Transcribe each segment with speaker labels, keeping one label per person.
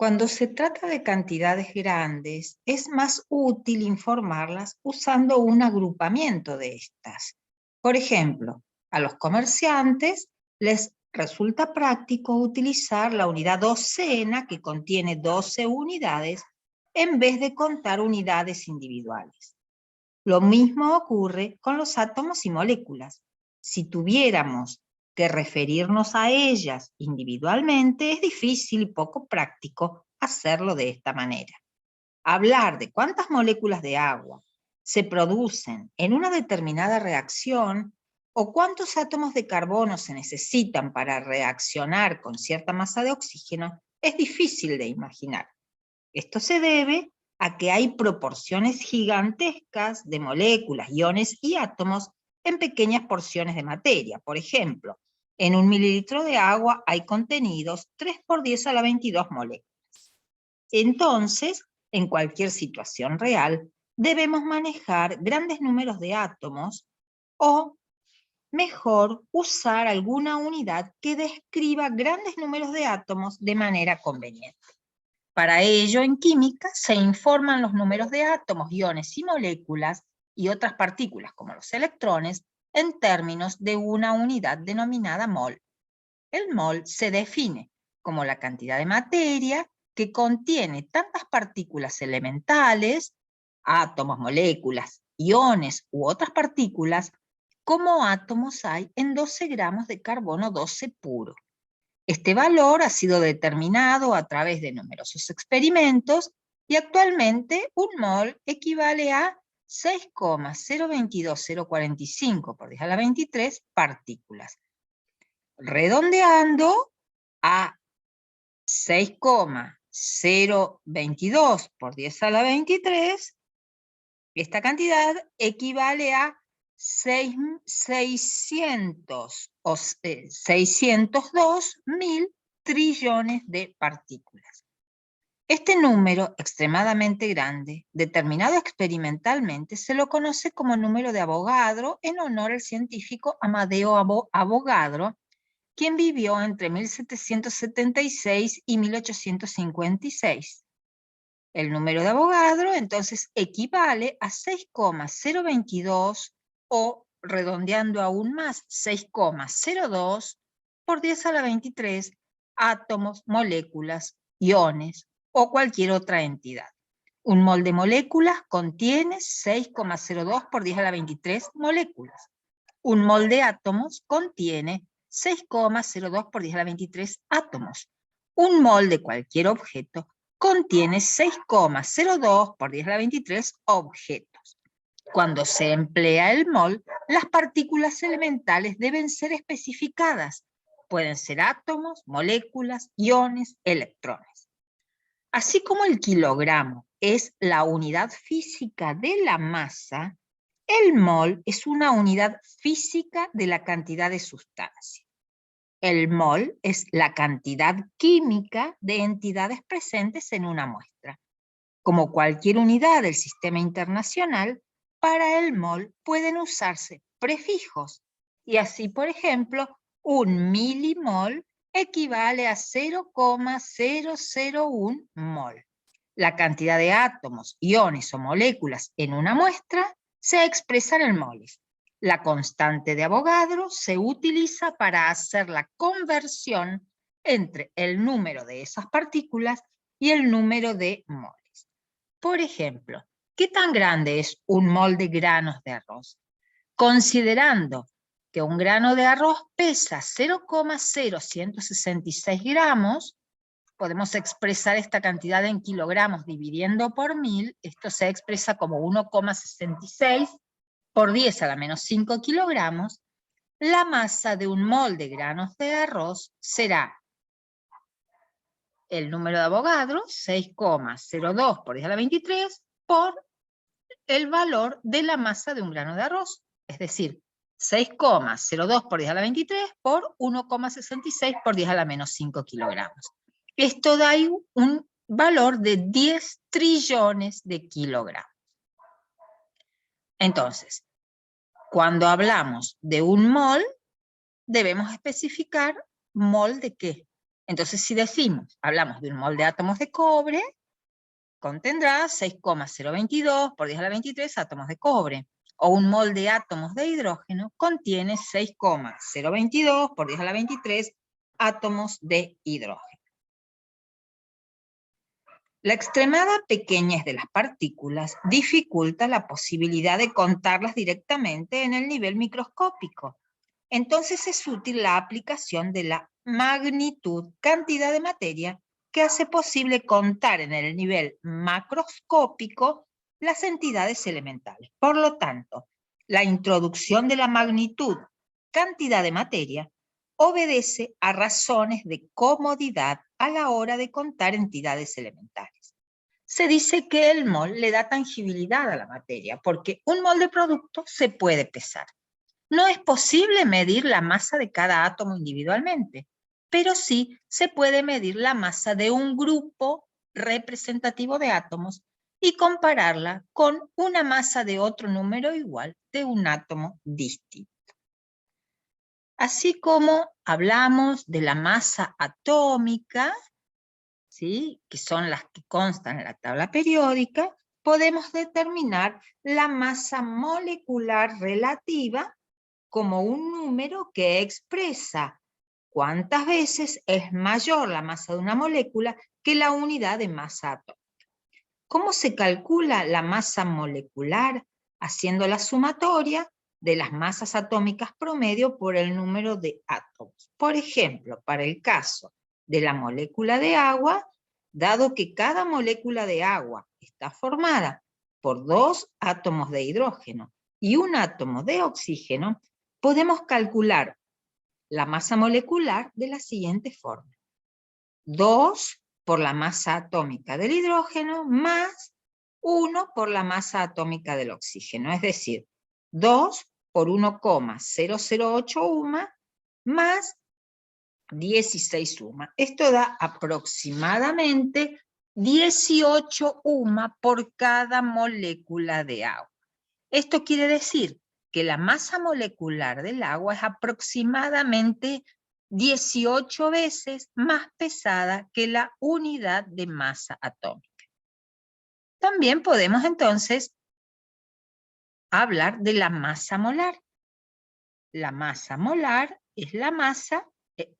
Speaker 1: Cuando se trata de cantidades grandes, es más útil informarlas usando un agrupamiento de estas. Por ejemplo, a los comerciantes les resulta práctico utilizar la unidad docena, que contiene 12 unidades, en vez de contar unidades individuales. Lo mismo ocurre con los átomos y moléculas. Si tuviéramos que referirnos a ellas individualmente, es difícil y poco práctico hacerlo de esta manera. Hablar de cuántas moléculas de agua se producen en una determinada reacción o cuántos átomos de carbono se necesitan para reaccionar con cierta masa de oxígeno es difícil de imaginar. Esto se debe a que hay proporciones gigantescas de moléculas, iones y átomos en pequeñas porciones de materia. Por ejemplo, en 1 mililitro de agua hay contenidos 3 por 10 a la 22 moléculas. Entonces, en cualquier situación real, debemos manejar grandes números de átomos o, mejor, usar alguna unidad que describa grandes números de átomos de manera conveniente. Para ello, en química, se informan los números de átomos, iones y moléculas y otras partículas, como los electrones, en términos de una unidad denominada mol. El mol se define como la cantidad de materia que contiene tantas partículas elementales, átomos, moléculas, iones u otras partículas, como átomos hay en 12 gramos de carbono 12 puro. Este valor ha sido determinado a través de numerosos experimentos y actualmente un mol equivale a 6,022045 por 10 a la 23 partículas. Redondeando a 6,022 por 10 a la 23, esta cantidad equivale a 602.000 trillones de partículas. Este número extremadamente grande, determinado experimentalmente, se lo conoce como número de Avogadro en honor al científico Amadeo Avogadro, quien vivió entre 1776 y 1856. El número de Avogadro entonces equivale a 6,022 o, redondeando aún más, 6,02 por 10 a la 23 átomos, moléculas, iones o cualquier otra entidad. Un mol de moléculas contiene 6,02 por 10 a la 23 moléculas. Un mol de átomos contiene 6,02 por 10 a la 23 átomos. Un mol de cualquier objeto contiene 6,02 por 10 a la 23 objetos. Cuando se emplea el mol, las partículas elementales deben ser especificadas. Pueden ser átomos, moléculas, iones, electrones. Así como el kilogramo es la unidad física de la masa, el mol es una unidad física de la cantidad de sustancia. El mol es la cantidad química de entidades presentes en una muestra. Como cualquier unidad del sistema internacional, para el mol pueden usarse prefijos. Y así, por ejemplo, un milimol equivale a 0,001 mol. La cantidad de átomos, iones o moléculas en una muestra se expresa en moles. La constante de Avogadro se utiliza para hacer la conversión entre el número de esas partículas y el número de moles. Por ejemplo, ¿qué tan grande es un mol de granos de arroz? Considerando que un grano de arroz pesa 0,0166 gramos, podemos expresar esta cantidad en kilogramos dividiendo por 1000, esto se expresa como 1,66 por 10 a la menos 5 kilogramos, la masa de un mol de granos de arroz será el número de Avogadro, 6,02 por 10 a la 23, por el valor de la masa de un grano de arroz, es decir, 6,02 por 10 a la 23 por 1,66 por 10 a la menos 5 kilogramos. Esto da un valor de 10 trillones de kilogramos. Entonces, cuando hablamos de un mol, debemos especificar mol de qué. Entonces, si decimos, hablamos de un mol de átomos de cobre, contendrá 6,022 por 10 a la 23 átomos de cobre. O un mol de átomos de hidrógeno contiene 6,022 por 10 a la 23 átomos de hidrógeno. La extremada pequeñez de las partículas dificulta la posibilidad de contarlas directamente en el nivel microscópico. Entonces es útil la aplicación de la magnitud, cantidad de materia, que hace posible contar en el nivel macroscópico las entidades elementales. Por lo tanto, la introducción de la magnitud, cantidad de materia, obedece a razones de comodidad a la hora de contar entidades elementales. Se dice que el mol le da tangibilidad a la materia, porque un mol de producto se puede pesar. No es posible medir la masa de cada átomo individualmente, pero sí se puede medir la masa de un grupo representativo de átomos y compararla con una masa de otro número igual de un átomo distinto. Así como hablamos de la masa atómica, ¿sí?, que son las que constan en la tabla periódica, podemos determinar la masa molecular relativa como un número que expresa cuántas veces es mayor la masa de una molécula que la unidad de masa atómica. ¿Cómo se calcula la masa molecular? Haciendo la sumatoria de las masas atómicas promedio por el número de átomos. Por ejemplo, para el caso de la molécula de agua, dado que cada molécula de agua está formada por 2 átomos de hidrógeno y un átomo de oxígeno, podemos calcular la masa molecular de la siguiente forma. 2 por la masa atómica del hidrógeno más 1 por la masa atómica del oxígeno, es decir, 2 por 1,008 UMA más 16 UMA. Esto da aproximadamente 18 UMA por cada molécula de agua. Esto quiere decir que la masa molecular del agua es aproximadamente 18 veces más pesada que la unidad de masa atómica. También podemos entonces hablar de la masa molar. La masa molar es la masa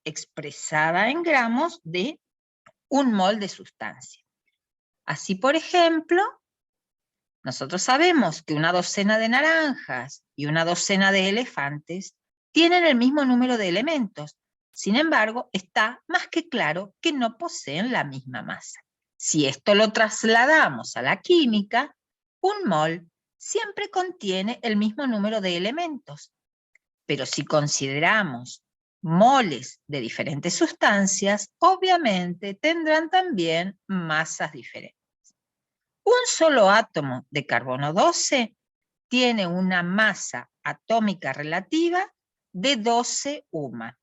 Speaker 1: expresada en gramos de un mol de sustancia. Así, por ejemplo, nosotros sabemos que una docena de naranjas y una docena de elefantes tienen el mismo número de elementos. Sin embargo, está más que claro que no poseen la misma masa. Si esto lo trasladamos a la química, un mol siempre contiene el mismo número de elementos. Pero si consideramos moles de diferentes sustancias, obviamente tendrán también masas diferentes. Un solo átomo de carbono 12 tiene una masa atómica relativa de 12 UMA,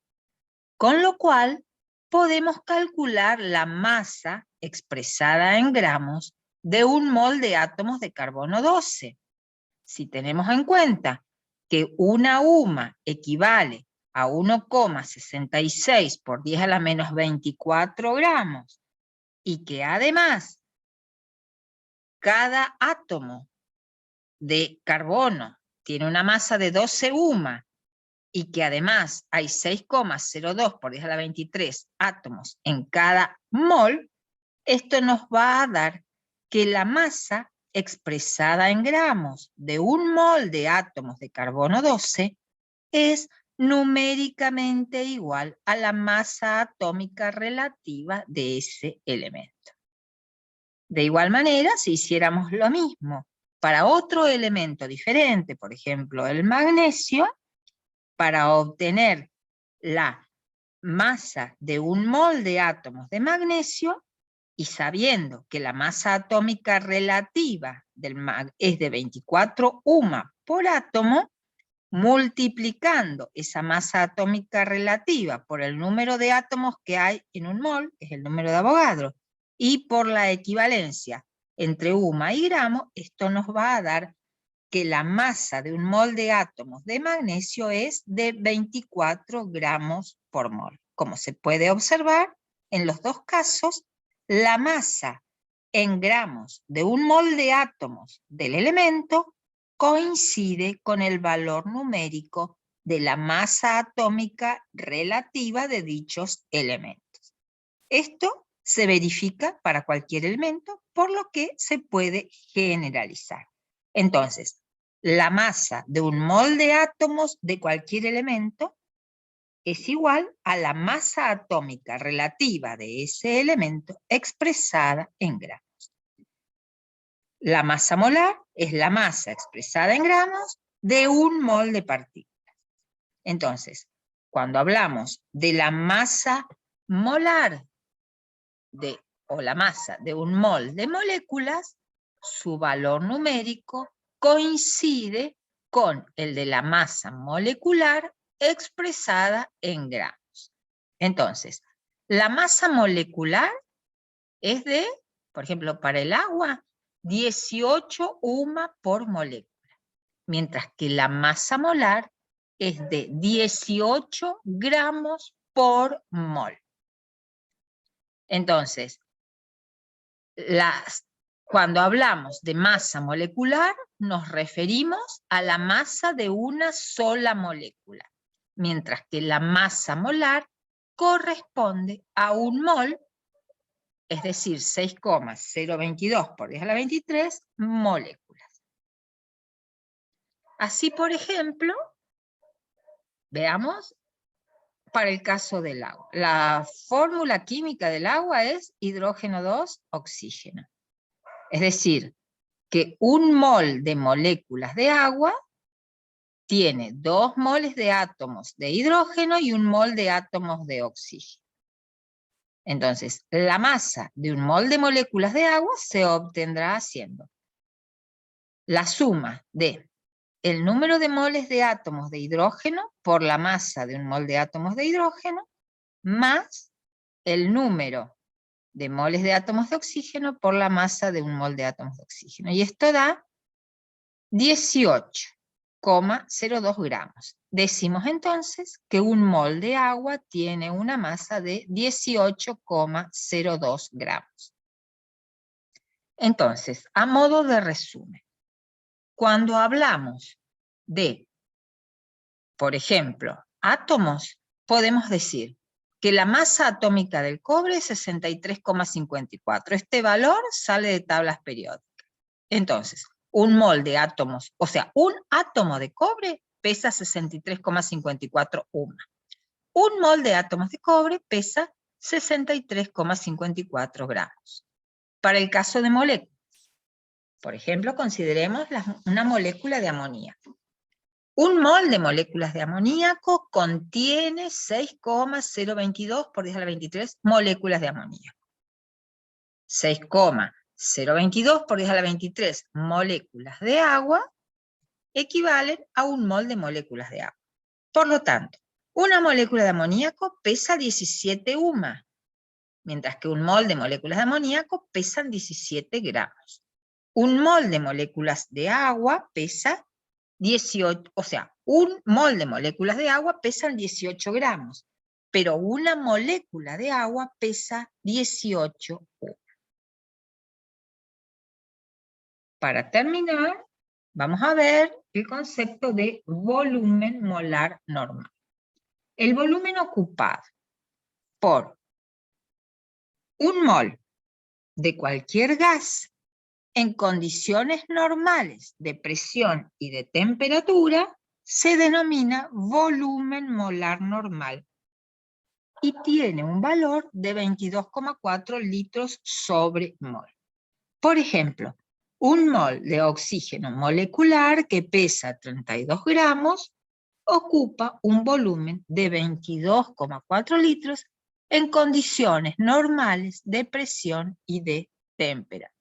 Speaker 1: con lo cual podemos calcular la masa expresada en gramos de un mol de átomos de carbono 12. Si tenemos en cuenta que una UMA equivale a 1,66 por 10 a la menos 24 gramos, y que además cada átomo de carbono tiene una masa de 12 UMA, y que además hay 6,02 por 10 a la 23 átomos en cada mol, esto nos va a dar que la masa expresada en gramos de un mol de átomos de carbono 12 es numéricamente igual a la masa atómica relativa de ese elemento. De igual manera, si hiciéramos lo mismo para otro elemento diferente, por ejemplo el magnesio, para obtener la masa de un mol de átomos de magnesio, y sabiendo que la masa atómica relativa del es de 24 UMA por átomo, multiplicando esa masa atómica relativa por el número de átomos que hay en un mol, que es el número de Avogadro, y por la equivalencia entre UMA y gramo, esto nos va a dar que la masa de un mol de átomos de magnesio es de 24 gramos por mol. Como se puede observar, en los dos casos, la masa en gramos de un mol de átomos del elemento coincide con el valor numérico de la masa atómica relativa de dichos elementos. Esto se verifica para cualquier elemento, por lo que se puede generalizar. Entonces, la masa de un mol de átomos de cualquier elemento es igual a la masa atómica relativa de ese elemento expresada en gramos. La masa molar es la masa expresada en gramos de un mol de partículas. Entonces, cuando hablamos de la masa molar o la masa de un mol de moléculas, su valor numérico coincide con el de la masa molecular expresada en gramos. Entonces, la masa molecular es de, por ejemplo, para el agua, 18 UMA por molécula, mientras que la masa molar es de 18 gramos por mol. Entonces, cuando hablamos de masa molecular, nos referimos a la masa de una sola molécula, mientras que la masa molar corresponde a un mol, es decir, 6,022 por 10 a la 23 moléculas. Así, por ejemplo, veamos para el caso del agua. La fórmula química del agua es hidrógeno 2, oxígeno. Es decir, que un mol de moléculas de agua tiene 2 moles de átomos de hidrógeno y un mol de átomos de oxígeno. Entonces, la masa de un mol de moléculas de agua se obtendrá haciendo la suma de el número de moles de átomos de hidrógeno por la masa de un mol de átomos de hidrógeno, más el número de moles de átomos de oxígeno por la masa de un mol de átomos de oxígeno. Y esto da 18,02 gramos. Decimos entonces que un mol de agua tiene una masa de 18,02 gramos. Entonces, a modo de resumen, cuando hablamos de, por ejemplo, átomos, podemos decir que la masa atómica del cobre es 63,54. Este valor sale de tablas periódicas. Entonces, un mol de átomos, o sea, un átomo de cobre pesa 63,54 UMA. Un mol de átomos de cobre pesa 63,54 gramos. Para el caso de moléculas, por ejemplo, consideremos una molécula de amoníaco. Un mol de moléculas de amoníaco contiene 6,022 por 10 a la 23 moléculas de amoníaco. 6,022 por 10 a la 23 moléculas de agua equivalen a un mol de moléculas de agua. Por lo tanto, una molécula de amoníaco pesa 17 UMA, mientras que un mol de moléculas de amoníaco pesan 17 gramos. Un mol de moléculas de agua pesa 18, o sea, un mol de moléculas de agua pesan 18 gramos, pero una molécula de agua pesa 18 UMA. Para terminar, vamos a ver el concepto de volumen molar normal. El volumen ocupado por un mol de cualquier gas en condiciones normales de presión y de temperatura se denomina volumen molar normal y tiene un valor de 22,4 litros sobre mol. Por ejemplo, un mol de oxígeno molecular que pesa 32 gramos ocupa un volumen de 22,4 litros en condiciones normales de presión y de temperatura.